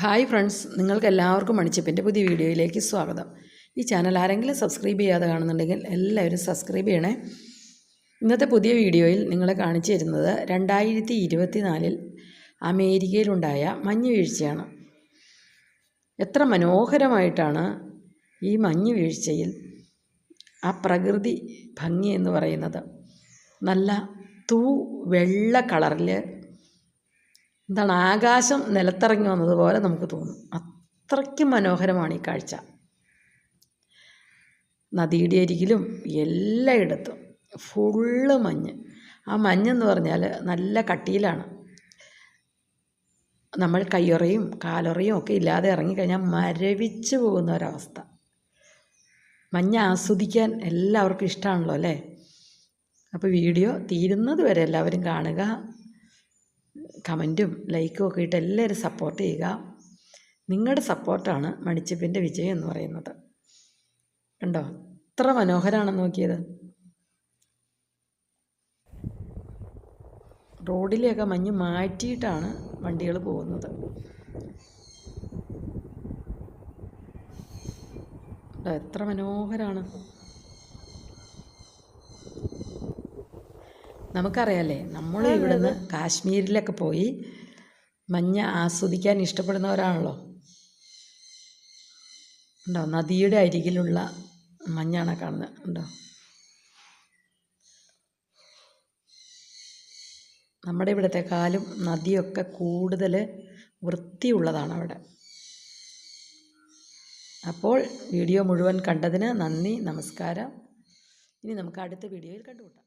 Hi friends, നിങ്ങൾക്കെല്ലാവർക്കും മണിച്ചപ്പിൻ്റെ പുതിയ വീഡിയോയിലേക്ക് സ്വാഗതം. ഈ ചാനൽ ആരെങ്കിലും സബ്സ്ക്രൈബ് ചെയ്യാതെ കാണുന്നുണ്ടെങ്കിൽ എല്ലാവരും സബ്സ്ക്രൈബ് ചെയ്യണേ. ഇന്നത്തെ പുതിയ വീഡിയോയിൽ നിങ്ങളെ കാണിച്ചു തരുന്നത് 2024 അമേരിക്കയിലുണ്ടായ മഞ്ഞ് വീഴ്ചയാണ്. എത്ര മനോഹരമായിട്ടാണ് ഈ മഞ്ഞ് വീഴ്ചയിൽ ആ പ്രകൃതി ഭംഗി എന്ന് പറയുന്നത്. നല്ല വെള്ള കളറിൽ എന്താണ്, ആകാശം നിലത്തിറങ്ങി വന്നതുപോലെ നമുക്ക് തോന്നും. അത്രയ്ക്കും മനോഹരമാണ് ഈ കാഴ്ച. നദിയുടെ അരികിലും എല്ലായിടത്തും ഫുള്ള് മഞ്ഞ്. ആ മഞ്ഞെന്ന് പറഞ്ഞാൽ നല്ല കട്ടിയിലാണ്. നമ്മൾ കയ്യൊറയും കാലൊറയും ഒക്കെ ഇല്ലാതെ ഇറങ്ങിക്കഴിഞ്ഞാൽ മരവിച്ച് പോകുന്ന ഒരവസ്ഥ. മഞ്ഞ് ആസ്വദിക്കാൻ എല്ലാവർക്കും ഇഷ്ടമാണല്ലോ അല്ലേ? അപ്പോൾ വീഡിയോ തീരുന്നത് വരെ എല്ലാവരും കാണുക. കമൻറ്റും ലൈക്കും ഒക്കെ ഇട്ട് എല്ലാവരും സപ്പോർട്ട് ചെയ്യുക. നിങ്ങളുടെ സപ്പോർട്ടാണ് മണിച്ചപ്പിൻ്റെ വിജയം എന്ന് പറയുന്നത്. കണ്ടോ, എത്ര മനോഹരമാണെന്ന് നോക്കിയത്. റോഡിലെയൊക്കെ മഞ്ഞ് മാറ്റിയിട്ടാണ് വണ്ടികൾ പോകുന്നത്. എത്ര മനോഹരമാണ്. നമുക്കറിയാമല്ലേ, നമ്മൾ ഇവിടുന്ന് കാശ്മീരിലൊക്കെ പോയി മഞ്ഞ് ആസ്വദിക്കാൻ ഇഷ്ടപ്പെടുന്നവരാണല്ലോ. ഉണ്ടോ, നദിയുടെ അരികിലുള്ള മഞ്ഞാണ് കാണുന്നത്. ഉണ്ടോ, നമ്മുടെ ഇവിടത്തെക്കാളും നദിയൊക്കെ കൂടുതൽ വൃത്തിയുള്ളതാണ് അവിടെ. അപ്പോൾ വീഡിയോ മുഴുവൻ കണ്ടതിന് നന്ദി, നമസ്കാരം. ഇനി നമുക്ക് അടുത്ത വീഡിയോയിൽ കണ്ടുമുട്ടാം.